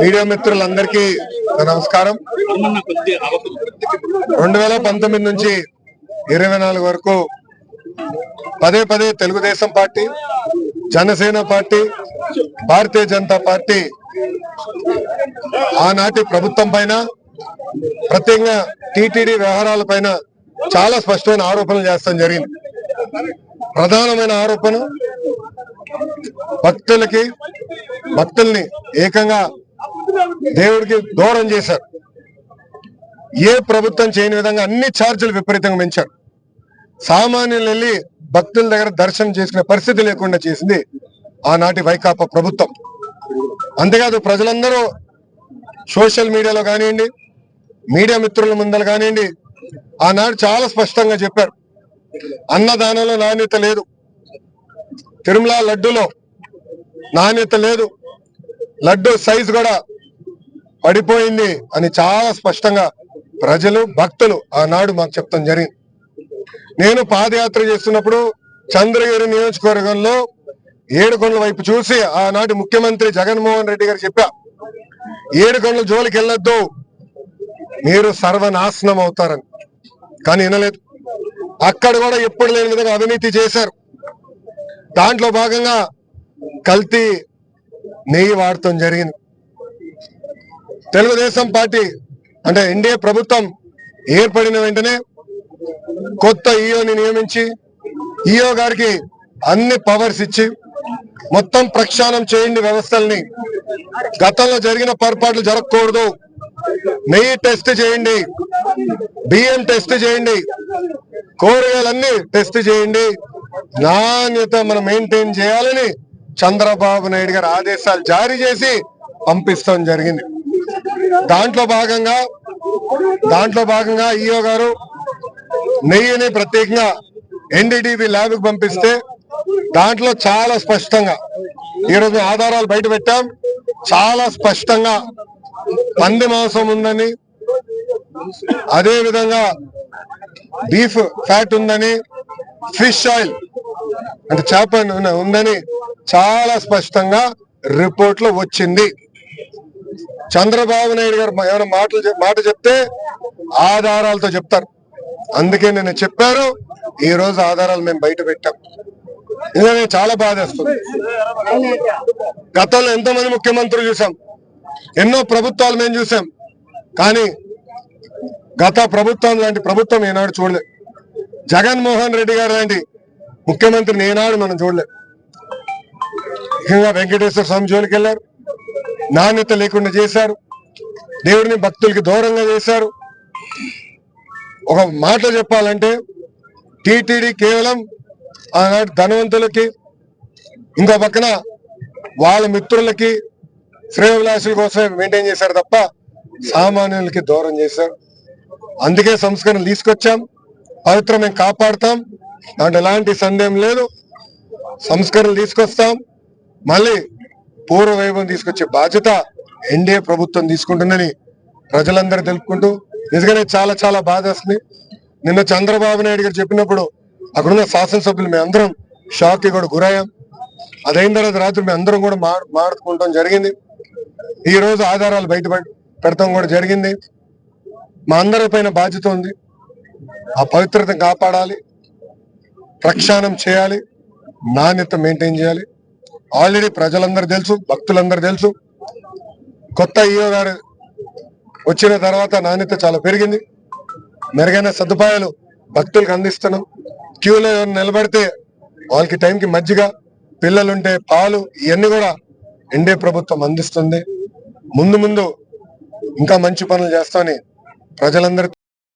Media మిత్రులందరికీ నమస్కారం. 2019 నుంచి 24 వరకు పదే పదే Telugu Desam party, Janasena party, Bharatiya Janata party ఆనాటి ప్రభుత్వం పైన, ప్రత్యేకంగా టీటీడీ వ్యవహారాల పైన చాలా స్పష్టమైన ఆరోపణలు చేస్తాం జరిగింది. ప్రధానమైన ఆరోపణ, భక్తుల్ని ఏకంగా దేవుడికి దూరం చేశారు. ఏ ప్రభుత్వం చేయని విధంగా అన్ని ఛార్జీలు విపరీతంగా పెంచారు. సామాన్యులు వెళ్ళి భక్తుల దగ్గర దర్శనం చేసుకునే పరిస్థితి లేకుండా చేసింది ఆనాటి వైకాపా ప్రభుత్వం. అంతేకాదు, ప్రజలందరూ సోషల్ మీడియాలో కానివ్వండి, మీడియా మిత్రుల ముందర కానివ్వండి, ఆనాడు చాలా స్పష్టంగా చెప్పారు, అన్నదానంలో నాణ్యత లేదు, తిరుమల లడ్డూలో నాణ్యత లేదు, లడ్డు సైజు కూడా పడిపోయింది అని చాలా స్పష్టంగా ప్రజలు, భక్తులు ఆనాడు మాకు చెప్తాం జరిగింది. నేను పాదయాత్ర చేస్తున్నప్పుడు చంద్రగిరి నియోజకవర్గంలో ఏడుకొండల వైపు చూసి ఆనాటి ముఖ్యమంత్రి జగన్మోహన్ రెడ్డి గారు చెప్పా, ఏడుకొండల జోలికి వెళ్ళొద్దు, మీరు సర్వనాశనం అవుతారని. కానీ వినలేదు. అక్కడ కూడా ఎప్పుడు లేని విధంగా అవినీతి చేశారు. దాంట్లో భాగంగా కల్తీ నెయ్యి వాడటం జరిగింది. తెలుగుదేశం పార్టీ అంటే ఎన్డీఏ ప్రభుత్వం ఏర్పడిన వెంటనే కొత్త ఈఓని నియమించి, ఈఓ గారికి అన్ని పవర్స్ ఇచ్చి మొత్తం ప్రక్షాళన చేయండి వ్యవస్థల్ని, గతంలో జరిగిన పొరపాట్లు జరగకూడదు, నెయ్యి టెస్ట్ చేయండి, బియ్యం టెస్ట్ చేయండి, కూరగాయలన్నీ టెస్ట్ చేయండి, నాణ్యత మనం మెయింటైన్ చేయాలని చంద్రబాబు నాయుడు గారు ఆదేశాలు జారీ చేసి పంపిస్తాం జరిగింది. దాంట్లో భాగంగా ఈఓ గారు నెయ్యిని ప్రత్యేకంగా ఎన్డీటీవీ ల్యాబ్ కి పంపిస్తే దాంట్లో చాలా స్పష్టంగా, ఈరోజు ఆధారాలు బయట పెట్టాం, చాలా స్పష్టంగా పంది మాంసం ఉందని, అదే విధంగా బీఫ్ ఫ్యాట్ ఉందని, ఫిష్ ఆయిల్ అంటే చేప ఉందని చాలా స్పష్టంగా రిపోర్ట్ లో వచ్చింది. చంద్రబాబు నాయుడు గారు ఏమైనా మాట చెప్తే ఆధారాలతో చెప్తారు. అందుకే నేను చెప్పారు, ఈ రోజు ఆధారాలు మేము బయట పెట్టాం. ఇదే చాలా బాధేస్తుంది. గతంలో ఎంతోమంది ముఖ్యమంత్రులు చూసాం, ఎన్నో ప్రభుత్వాలు మేము చూసాం, కానీ గత ప్రభుత్వం లాంటి ప్రభుత్వం ఈనాడు చూడలేదు. జగన్మోహన్ రెడ్డి గారు లాంటి ముఖ్యమంత్రిని ఈనాడు మనం చూడలేదు. ముఖ్యంగా వెంకటేశ్వర స్వామి జోలికి వెళ్ళారు, నాణ్యత లేకుండా చేశారు, దేవుడిని భక్తులకి దూరంగా చేశారు. ఒక మాట చెప్పాలంటే టీటీడీ కేవలం ఆనాటి ధనవంతులకి, ఇంకో పక్కన వాళ్ళ మిత్రులకి, శ్రేయోభిలాషుల కోసమే మెయింటైన్ చేశారు తప్ప సామాన్యులకి దూరం చేశారు. అందుకే సంస్కరణ తీసుకొచ్చాం, పవిత్రం మేము కాపాడుతాం, దాంట్లో ఎలాంటి సందేహం లేదు. సంస్కరణలు తీసుకొస్తాం, మళ్ళీ పూర్వ వైభవం తీసుకొచ్చే బాధ్యత ఎన్డీఏ ప్రభుత్వం తీసుకుంటుందని ప్రజలందరూ తెలుపుకుంటూ, నిజంగానే చాలా చాలా బాధ వస్తుంది. నిన్న చంద్రబాబు నాయుడు గారు చెప్పినప్పుడు అక్కడున్న శాసనసభ్యులు మేము అందరం షాక్ కి కూడా గురయ్యాం. అదైన తర్వాత రాత్రి మేము అందరం కూడా మాట్లాడుకుంటాం జరిగింది. ఈ రోజు ఆధారాలు బయట పెడతాం కూడా జరిగింది. మా అందరి పైన బాధ్యత ఉంది. ఆ పవిత్రతను కాపాడాలి, ప్రక్షాళన చేయాలి, నాణ్యత మెయింటైన్ చేయాలి. ఆల్రెడీ ప్రజలందరూ తెలుసు, భక్తులందరూ తెలుసు, కొత్త ఈఓ గారు వచ్చిన తర్వాత నాణ్యత చాలా పెరిగింది. మెరుగైన సదుపాయాలు భక్తులకు అందిస్తున్నాం. క్యూలో నిలబడితే వాళ్ళకి టైంకి మజ్జిగ, పిల్లలుంటే పాలు, ఇవన్నీ కూడా ఎన్డీఏ ప్రభుత్వం అందిస్తుంది. ముందు ఇంకా మంచి పనులు చేస్తామని ప్రజలందరూ